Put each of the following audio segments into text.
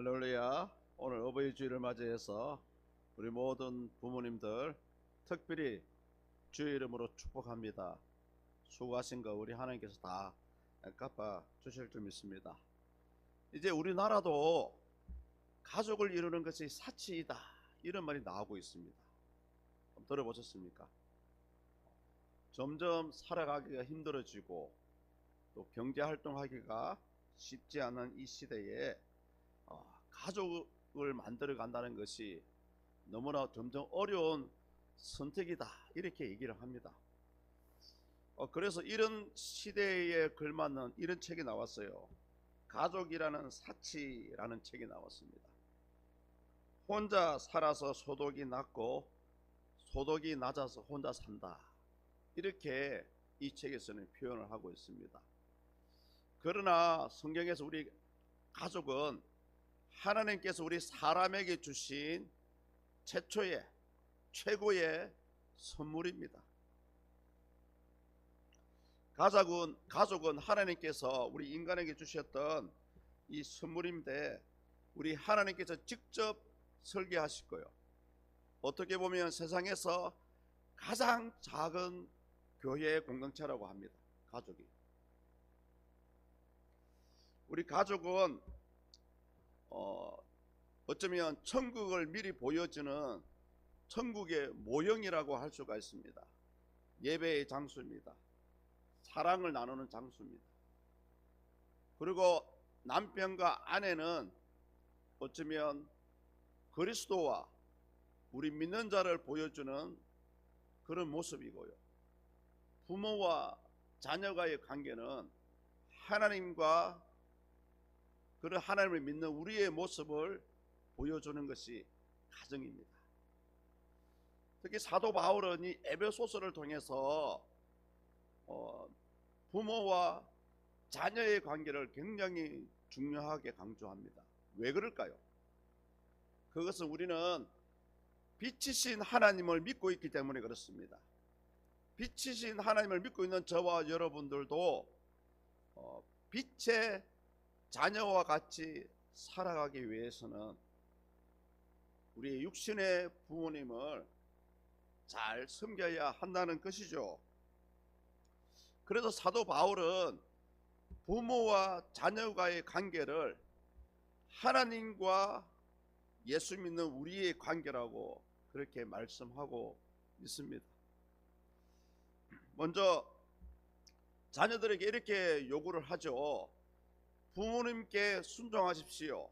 할렐루야. 오늘 어버이 주일을 맞이해서 우리 모든 부모님들 특별히 주의 이름으로 축복합니다. 수고하신 거 우리 하나님께서 다 갚아 주실 줄 믿습니다. 이제 우리나라도 가족을 이루는 것이 사치이다, 이런 말이 나오고 있습니다. 들어보셨습니까? 점점 살아가기가 힘들어지고 또 경제활동하기가 쉽지 않은 이 시대에 가족을 만들어 간다는 것이 너무나 점점 어려운 선택이다, 이렇게 얘기를 합니다. 그래서 이런 시대에 걸맞는 이런 책이 나왔어요. 가족이라는 사치라는 책이 나왔습니다. 혼자 살아서 소득이 낮고 소득이 낮아서 혼자 산다, 이렇게 이 책에서는 표현을 하고 있습니다. 그러나 성경에서 우리 가족은 하나님께서 우리 사람에게 주신 최초의 최고의 선물입니다. 가족은 하나님께서 우리 인간에게 주셨던 이 선물인데, 우리 하나님께서 직접 설계하실 거예요. 어떻게 보면 세상에서 가장 작은 교회 공동체라고 합니다. 가족이. 우리 가족은 어쩌면 천국을 미리 보여주는 천국의 모형이라고 할 수가 있습니다. 예배의 장소입니다. 사랑을 나누는 장소입니다. 그리고 남편과 아내는 어쩌면 그리스도와 우리 믿는 자를 보여주는 그런 모습이고요. 부모와 자녀가의 관계는 하나님과 그런 하나님을 믿는 우리의 모습을 보여주는 것이 가정입니다. 특히 사도 바울은 이 에베소서를 통해서 부모와 자녀의 관계를 굉장히 중요하게 강조합니다. 왜 그럴까요? 그것은 우리는 빛이신 하나님을 믿고 있기 때문에 그렇습니다. 빛이신 하나님을 믿고 있는 저와 여러분들도 빛의 자녀와 같이 살아가기 위해서는 우리 육신의 부모님을 잘 섬겨야 한다는 것이죠. 그래서 사도 바울은 부모와 자녀와의 관계를 하나님과 예수 믿는 우리의 관계라고 그렇게 말씀하고 있습니다. 먼저 자녀들에게 이렇게 요구를 하죠. 부모님께 순종하십시오.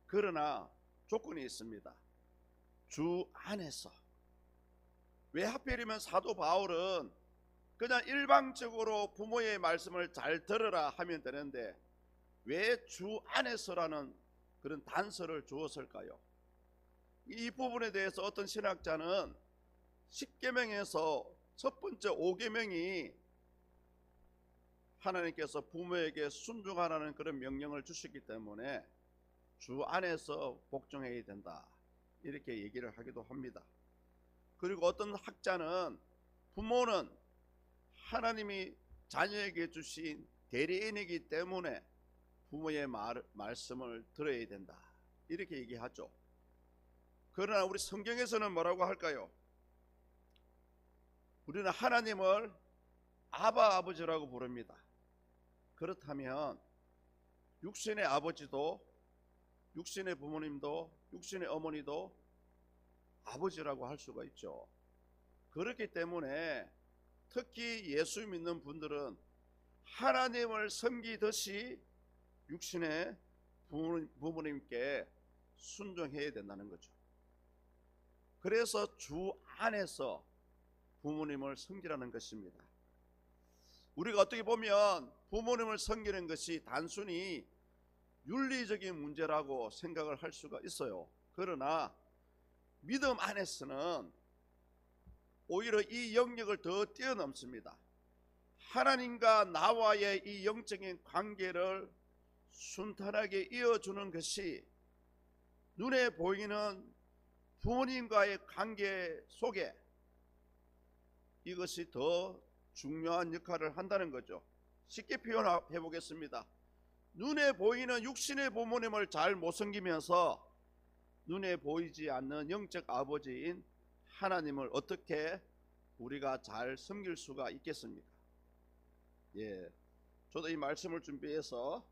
그러나 조건이 있습니다. 주 안에서. 왜 하필이면 사도 바울은 그냥 일방적으로 부모의 말씀을 잘 들으라 하면 되는데 왜 주 안에서라는 그런 단서를 주었을까요? 이 부분에 대해서 어떤 신학자는 십계명에서 첫 번째 5계명이 하나님께서 부모에게 순종하라는 그런 명령을 주셨기 때문에 주 안에서 복종해야 된다, 이렇게 얘기를 하기도 합니다. 그리고 어떤 학자는 부모는 하나님이 자녀에게 주신 대리인이기 때문에 부모의 말씀을 들어야 된다, 이렇게 얘기하죠. 그러나 우리 성경에서는 뭐라고 할까요? 우리는 하나님을 아바 아버지라고 부릅니다. 그렇다면 육신의 아버지도, 육신의 부모님도, 육신의 어머니도 아버지라고 할 수가 있죠. 그렇기 때문에 특히 예수 믿는 분들은 하나님을 섬기듯이 육신의 부모님께 순종해야 된다는 거죠. 그래서 주 안에서 부모님을 섬기라는 것입니다. 우리가 어떻게 보면 부모님을 섬기는 것이 단순히 윤리적인 문제라고 생각을 할 수가 있어요. 그러나 믿음 안에서는 오히려 이 영역을 더 뛰어넘습니다. 하나님과 나와의 이 영적인 관계를 순탄하게 이어주는 것이 눈에 보이는 부모님과의 관계 속에 이것이 더 중요한 역할을 한다는 거죠. 쉽게 표현해 보겠습니다. 눈에 보이는 육신의 부모님을 잘 못 섬기면서 눈에 보이지 않는 영적 아버지인 하나님을 어떻게 우리가 잘 섬길 수가 있겠습니까? 예, 저도 이 말씀을 준비해서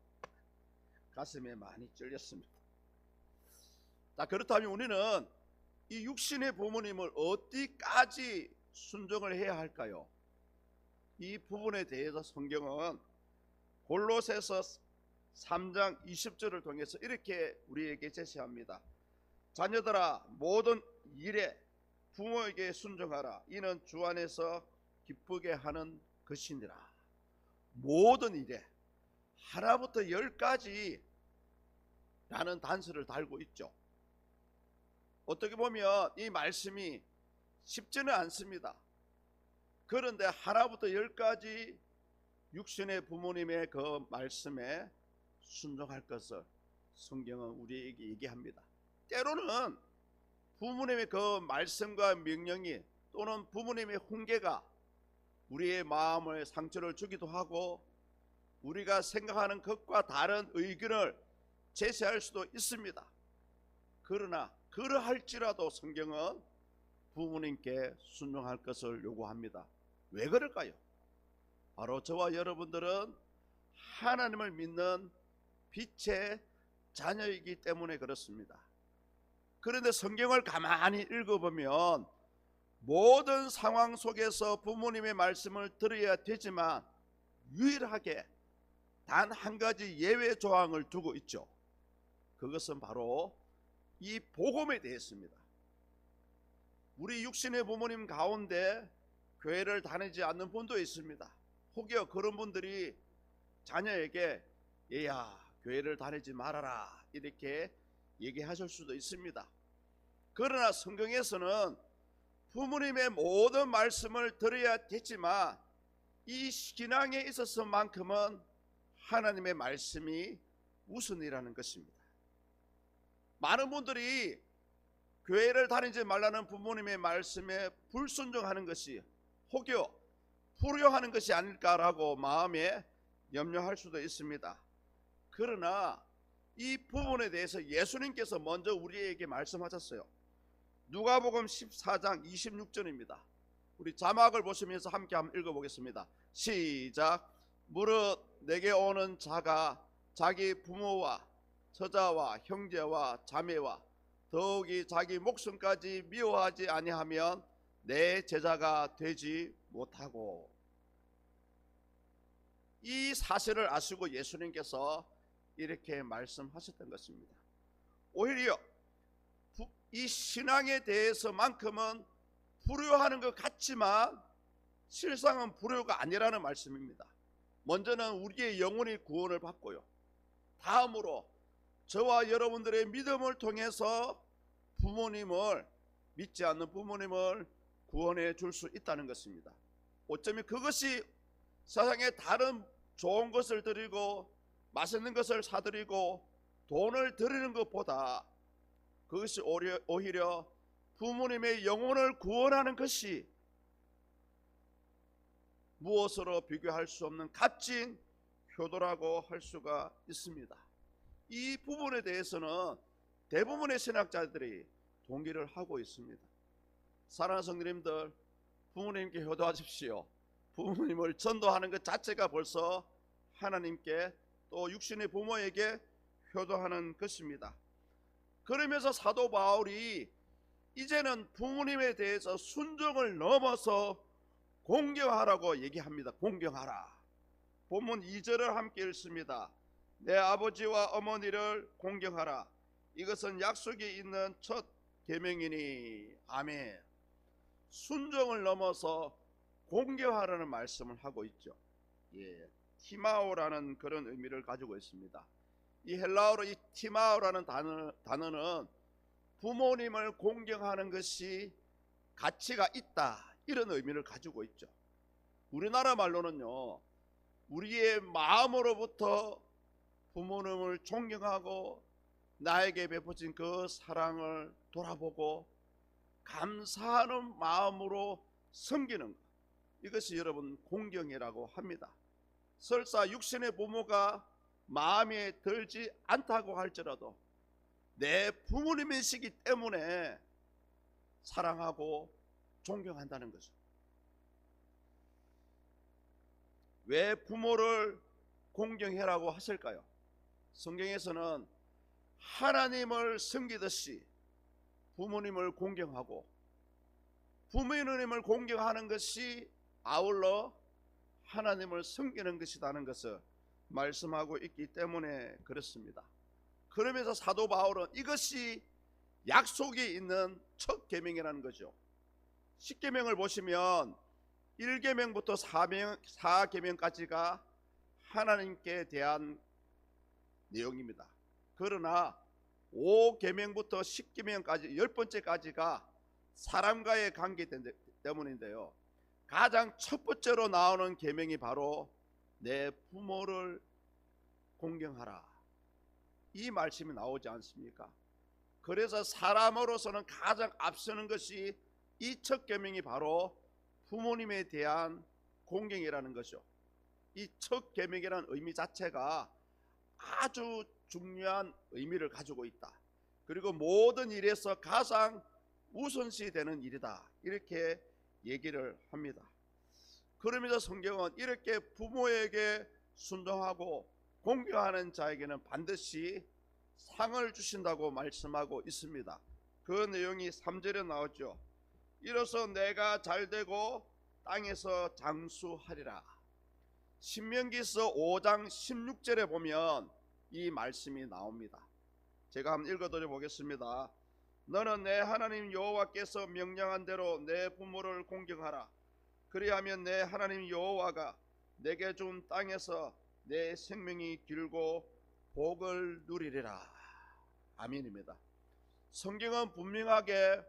가슴에 많이 찔렸습니다. 자, 그렇다면 우리는 이 육신의 부모님을 어디까지 순종을 해야 할까요? 이 부분에 대해서 성경은 골로새서 3장 20절을 통해서 이렇게 우리에게 제시합니다. 자녀들아, 모든 일에 부모에게 순종하라. 이는 주 안에서 기쁘게 하는 것이니라. 모든 일에, 하나부터 열까지 라는 단서를 달고 있죠. 어떻게 보면 이 말씀이 쉽지는 않습니다. 그런데 하나부터 열까지 육신의 부모님의 그 말씀에 순종할 것을 성경은 우리에게 얘기합니다. 때로는 부모님의 그 말씀과 명령이 또는 부모님의 훈계가 우리의 마음에 상처를 주기도 하고 우리가 생각하는 것과 다른 의견을 제시할 수도 있습니다. 그러나 그러할지라도 성경은 부모님께 순종할 것을 요구합니다. 왜 그럴까요? 바로 저와 여러분들은 하나님을 믿는 빛의 자녀이기 때문에 그렇습니다. 그런데 성경을 가만히 읽어보면 모든 상황 속에서 부모님의 말씀을 들어야 되지만 유일하게 단 한 가지 예외 조항을 두고 있죠. 그것은 바로 이 복음에 대해서입니다. 우리 육신의 부모님 가운데 교회를 다니지 않는 분도 있습니다. 혹여 그런 분들이 자녀에게 얘야 교회를 다니지 말아라 이렇게 얘기하실 수도 있습니다. 그러나 성경에서는 부모님의 모든 말씀을 들어야 되지만 이 신앙에 있어서만큼은 하나님의 말씀이 우선이라는 것입니다. 많은 분들이 교회를 다니지 말라는 부모님의 말씀에 불순종하는 것이 혹여 불효하는 것이 아닐까라고 마음에 염려할 수도 있습니다. 그러나 이 부분에 대해서 예수님께서 먼저 우리에게 말씀하셨어요. 누가복음 14장 26절입니다. 우리 자막을 보시면서 함께 한번 읽어보겠습니다. 시작. 무릇 내게 오는 자가 자기 부모와 처자와 형제와 자매와 더욱이 자기 목숨까지 미워하지 아니하면 내 제자가 되지 못하고. 이 사실을 아시고 예수님께서 이렇게 말씀하셨던 것입니다. 오히려 이 신앙에 대해서만큼은 불효하는 것 같지만 실상은 불효가 아니라는 말씀입니다. 먼저는 우리의 영혼이 구원을 받고요, 다음으로 저와 여러분들의 믿음을 통해서 부모님을, 믿지 않는 부모님을 구원해 줄 수 있다는 것입니다. 어쩌면 그것이 세상에 다른 좋은 것을 드리고 맛있는 것을 사드리고 돈을 드리는 것보다 그것이 오히려 부모님의 영혼을 구원하는 것이 무엇으로 비교할 수 없는 값진 효도라고 할 수가 있습니다. 이 부분에 대해서는 대부분의 신학자들이 동의를 하고 있습니다. 사랑하는 성도님들, 부모님께 효도하십시오. 부모님을 전도하는 것 자체가 벌써 하나님께 또 육신의 부모에게 효도하는 것입니다. 그러면서 사도 바울이 이제는 부모님에 대해서 순종을 넘어서 공경하라고 얘기합니다. 공경하라. 본문 2절을 함께 읽습니다. 내 아버지와 어머니를 공경하라. 이것은 약속이 있는 첫 계명이니. 아멘. 순종을 넘어서 공경하라는 말씀을 하고 있죠. 예, 티마오라는 그런 의미를 가지고 있습니다. 이 헬라어로 이 티마오라는 단어는 부모님을 공경하는 것이 가치가 있다, 이런 의미를 가지고 있죠. 우리나라 말로는요, 우리의 마음으로부터 부모님을 존경하고 나에게 베푸신 그 사랑을 돌아보고 감사하는 마음으로 섬기는 것, 이것이 여러분 공경이라고 합니다. 설사 육신의 부모가 마음에 들지 않다고 할지라도 내 부모님이시기 때문에 사랑하고 존경한다는 거죠. 왜 부모를 공경해라고 하실까요? 성경에서는 하나님을 섬기듯이 부모님을 공경하고 부모님을 공경하는 것이 아울러 하나님을 섬기는 것이라는 것을 말씀하고 있기 때문에 그렇습니다. 그러면서 사도 바울은 이것이 약속이 있는 첫 계명이라는 거죠. 10계명을 보시면 1계명부터 4계명까지가 하나님께 대한 내용입니다. 그러나 5계명부터 10계명까지 10번째까지가 사람과의 관계 때문인데요. 가장 첫 번째로 나오는 계명이 바로 내 부모를 공경하라, 이 말씀이 나오지 않습니까? 그래서 사람으로서는 가장 앞서는 것이 이 첫 계명이 바로 부모님에 대한 공경이라는 것이죠. 이 첫 계명이라는 의미 자체가 아주 중요한 의미를 가지고 있다. 그리고 모든 일에서 가장 우선시 되는 일이다, 이렇게 얘기를 합니다. 그러면서 성경은 이렇게 부모에게 순종하고 공경하는 자에게는 반드시 상을 주신다고 말씀하고 있습니다. 그 내용이 3절에 나왔죠. 이로써 내가 잘되고 땅에서 장수하리라. 신명기서 5장 16절에 보면 이 말씀이 나옵니다. 제가 한번 읽어드려 보겠습니다. 너는 내 하나님 여호와께서 명령한 대로 내 부모를 공경하라. 그리하면 내 하나님 여호와가 내게 준 땅에서 내 생명이 길고 복을 누리리라. 아멘입니다. 성경은 분명하게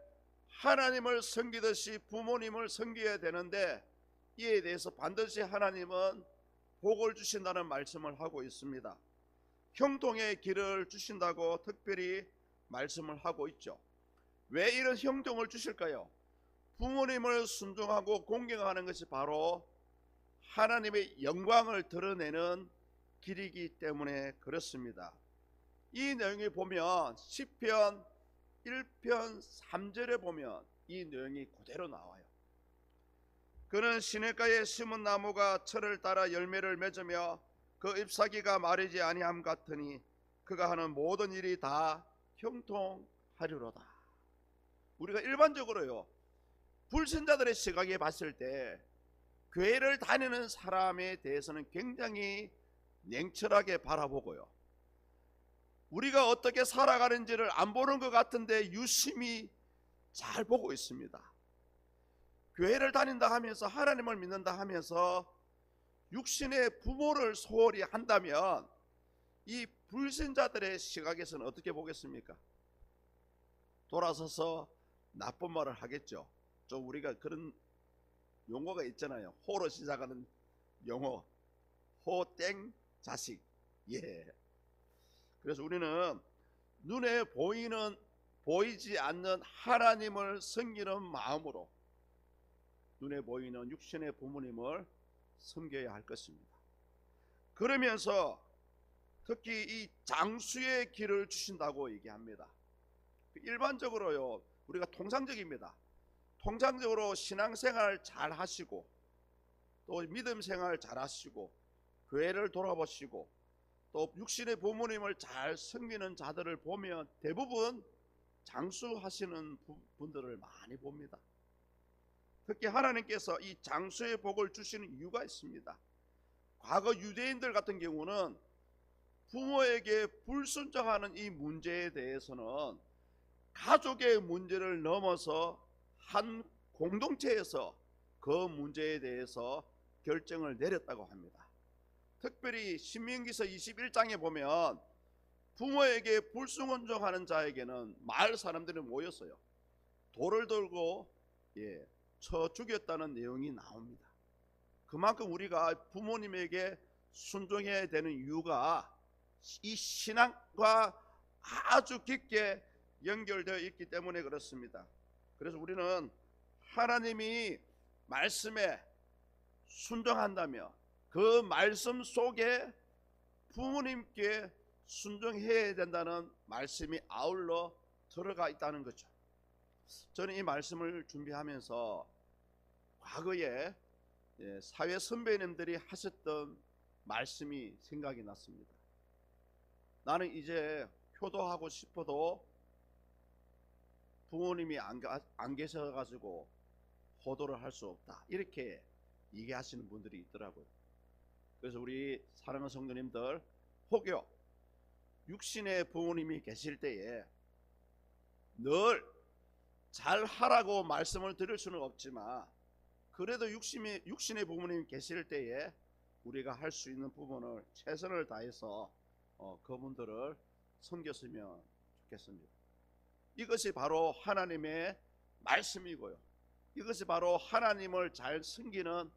하나님을 섬기듯이 부모님을 섬겨야 되는데 이에 대해서 반드시 하나님은 복을 주신다는 말씀을 하고 있습니다. 형통의 길을 주신다고 특별히 말씀을 하고 있죠. 왜 이런 형통을 주실까요? 부모님을 순종하고 공경하는 것이 바로 하나님의 영광을 드러내는 길이기 때문에 그렇습니다. 이 내용이 보면 시편 1편 3절에 보면 이 내용이 그대로 나와요. 그는 시냇가에 심은 나무가 철을 따라 열매를 맺으며 그 잎사귀가 마르지 아니함 같으니 그가 하는 모든 일이 다 형통하리로다. 우리가 일반적으로요, 불신자들의 시각에 봤을 때 교회를 다니는 사람에 대해서는 굉장히 냉철하게 바라보고요, 우리가 어떻게 살아가는지를 안 보는 것 같은데 유심히 잘 보고 있습니다. 교회를 다닌다 하면서 하나님을 믿는다 하면서 육신의 부모를 소홀히 한다면 이 불신자들의 시각에서는 어떻게 보겠습니까? 돌아서서 나쁜 말을 하겠죠. 좀 우리가 그런 용어가 있잖아요. 호로 시작하는 용어, 호땡 자식. 예. 그래서 우리는 눈에 보이지 않는 하나님을 섬기는 마음으로 눈에 보이는 육신의 부모님을 섬겨야 할 것입니다. 그러면서 특히 이 장수의 길을 주신다고 얘기합니다. 일반적으로요, 우리가 통상적입니다. 통상적으로 신앙생활 잘 하시고 또 믿음 생활 잘 하시고 교회를 돌아보시고 또 육신의 부모님을 잘 섬기는 자들을 보면 대부분 장수하시는 분들을 많이 봅니다. 특히 하나님께서 이 장수의 복을 주시는 이유가 있습니다. 과거 유대인들 같은 경우는 부모에게 불순종하는 이 문제에 대해서는 가족의 문제를 넘어서 한 공동체에서 그 문제에 대해서 결정을 내렸다고 합니다. 특별히 신명기서 21장에 보면 부모에게 불순종하는 자에게는 마을 사람들이 모였어요. 돌을 들고 쳐 죽였다는 내용이 나옵니다. 그만큼 우리가 부모님에게 순종해야 되는 이유가 이 신앙과 아주 깊게 연결되어 있기 때문에 그렇습니다. 그래서 우리는 하나님이 말씀에 순종한다며 그 말씀 속에 부모님께 순종해야 된다는 말씀이 아울러 들어가 있다는 거죠. 저는 이 말씀을 준비하면서 과거에 사회 선배님들이 하셨던 말씀이 생각이 났습니다. 나는 이제 효도하고 싶어도 부모님이 안 계셔가지고 효도를 할 수 없다, 이렇게 얘기하시는 분들이 있더라고요. 그래서 우리 사랑하는 성도님들, 혹여 육신의 부모님이 계실 때에 늘 잘하라고 말씀을 드릴 수는 없지만, 그래도 육신의 부모님이 계실 때에 우리가 할 수 있는 부분을 최선을 다해서 그분들을 섬겼으면 좋겠습니다. 이것이 바로 하나님의 말씀이고요, 이것이 바로 하나님을 잘 섬기는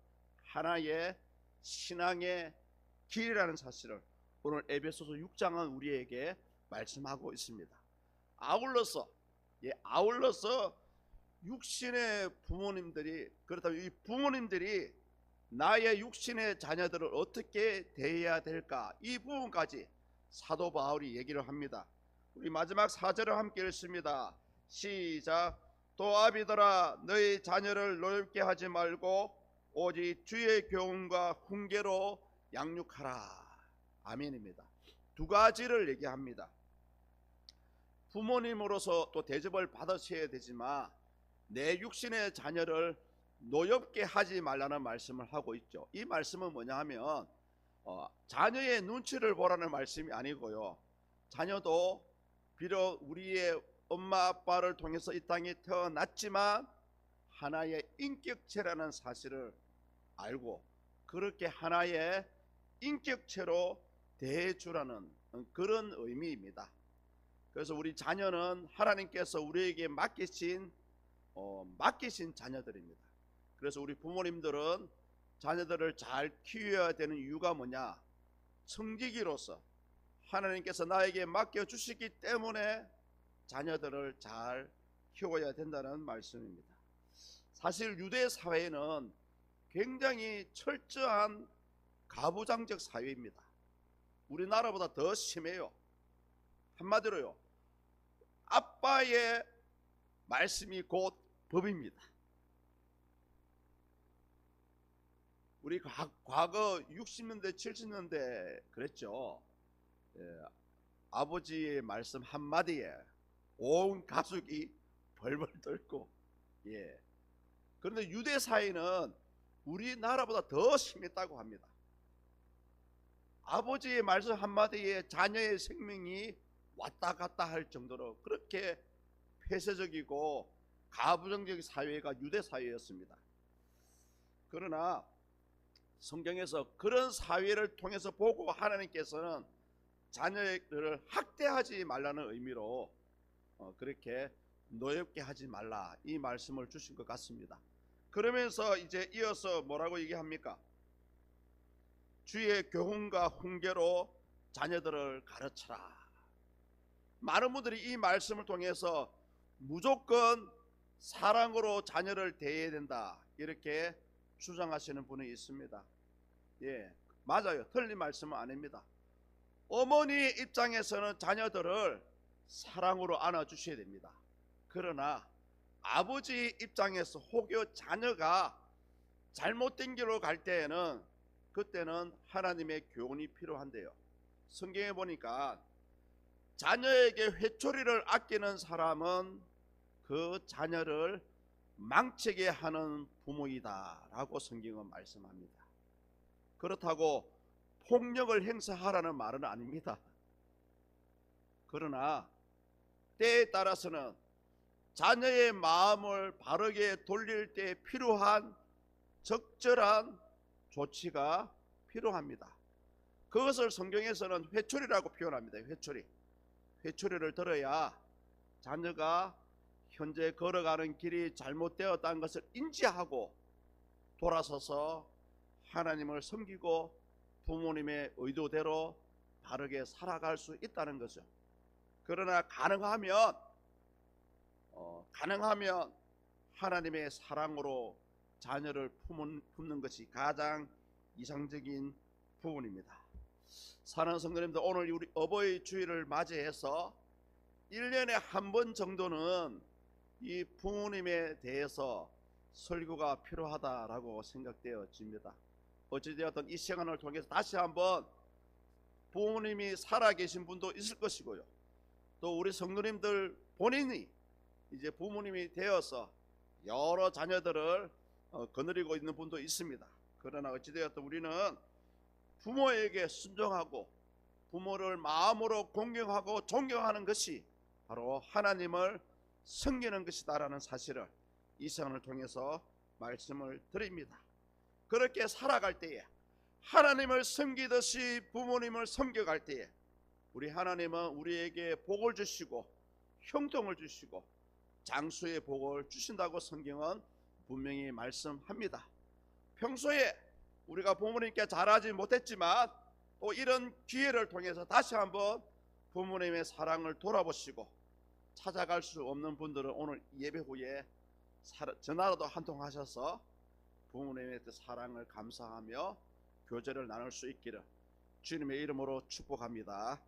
하나의 신앙의 길이라는 사실을 오늘 에베소서 6장은 우리에게 말씀하고 있습니다. 아울러서 육신의 부모님들이, 그렇다면 이 부모님들이 나의 육신의 자녀들을 어떻게 대해야 될까, 이 부분까지 사도 바울이 얘기를 합니다. 우리 마지막 4절을 함께 읽습니다. 시작. 또 아비들아, 너희 자녀를 노엽게 하지 말고 오직 주의 교훈과 훈계로 양육하라. 아멘입니다. 두 가지를 얘기합니다. 부모님으로서 또 대접을 받으셔야 되지만 내 육신의 자녀를 노엽게 하지 말라는 말씀을 하고 있죠. 이 말씀은 뭐냐 하면 자녀의 눈치를 보라는 말씀이 아니고요, 자녀도 비록 우리의 엄마 아빠를 통해서 이 땅에 태어났지만 하나의 인격체라는 사실을 알고 그렇게 하나의 인격체로 대해주라는 그런 의미입니다. 그래서 우리 자녀는 하나님께서 우리에게 맡기신 자녀들입니다. 그래서 우리 부모님들은 자녀들을 잘 키워야 되는 이유가 뭐냐? 청지기로서 하나님께서 나에게 맡겨주시기 때문에 자녀들을 잘 키워야 된다는 말씀입니다. 사실 유대 사회는 굉장히 철저한 가부장적 사회입니다. 우리나라보다 더 심해요. 한마디로요, 아빠의 말씀이 곧 법입니다. 우리 과거 60년대 70년대 그랬죠. 아버지의 말씀 한마디에 온 가족이 벌벌 떨고. 그런데 유대 사회는 우리나라보다 더 심했다고 합니다. 아버지의 말씀 한마디에 자녀의 생명이 왔다 갔다 할 정도로 그렇게 폐쇄적이고 가부장적 사회가 유대 사회였습니다. 그러나 성경에서 그런 사회를 통해서 보고 하나님께서는 자녀를 학대하지 말라는 의미로 그렇게 노엽게 하지 말라, 이 말씀을 주신 것 같습니다. 그러면서 이제 이어서 뭐라고 얘기합니까? 주의 교훈과 훈계로 자녀들을 가르쳐라. 많은 분들이 이 말씀을 통해서 무조건 사랑으로 자녀를 대해야 된다, 이렇게 주장하시는 분이 있습니다. 맞아요. 틀린 말씀은 아닙니다. 어머니 입장에서는 자녀들을 사랑으로 안아주셔야 됩니다. 그러나 아버지 입장에서 혹여 자녀가 잘못된 길로 갈 때에는 그때는 하나님의 교훈이 필요한데요. 성경에 보니까 자녀에게 회초리를 아끼는 사람은 그 자녀를 망치게 하는 부모이다 라고 성경은 말씀합니다. 그렇다고 폭력을 행사하라는 말은 아닙니다. 그러나 때에 따라서는 자녀의 마음을 바르게 돌릴 때 필요한 적절한 조치가 필요합니다. 그것을 성경에서는 회초리라고 표현합니다. 회초리를 들어야 자녀가 현재 걸어가는 길이 잘못되었다는 것을 인지하고 돌아서서 하나님을 섬기고 부모님의 의도대로 바르게 살아갈 수 있다는 거죠. 그러나 가능하면 하나님의 사랑으로 자녀를 품는 것이 가장 이상적인 부분입니다. 사랑하는 성도님들, 오늘 우리 어버이 주일을 맞이해서 1년에 한 번 정도는 이 부모님에 대해서 설교가 필요하다라고 생각되어집니다. 어찌되었든 이 시간을 통해서 다시 한번 부모님이 살아계신 분도 있을 것이고요, 또 우리 성도님들 본인이 이제 부모님이 되어서 여러 자녀들을 거느리고 있는 분도 있습니다. 그러나 어찌되었든 우리는 부모에게 순종하고 부모를 마음으로 공경하고 존경하는 것이 바로 하나님을 섬기는 것이다라는 사실을 이 시간을 통해서 말씀을 드립니다. 그렇게 살아갈 때에, 하나님을 섬기듯이 부모님을 섬겨갈 때에 우리 하나님은 우리에게 복을 주시고 형통을 주시고 장수의 복을 주신다고 성경은 분명히 말씀합니다. 평소에 우리가 부모님께 잘하지 못했지만 또 이런 기회를 통해서 다시 한번 부모님의 사랑을 돌아보시고, 찾아갈 수 없는 분들은 오늘 예배 후에 전화라도 한 통 하셔서 부모님의 사랑을 감사하며 교제를 나눌 수 있기를 주님의 이름으로 축복합니다.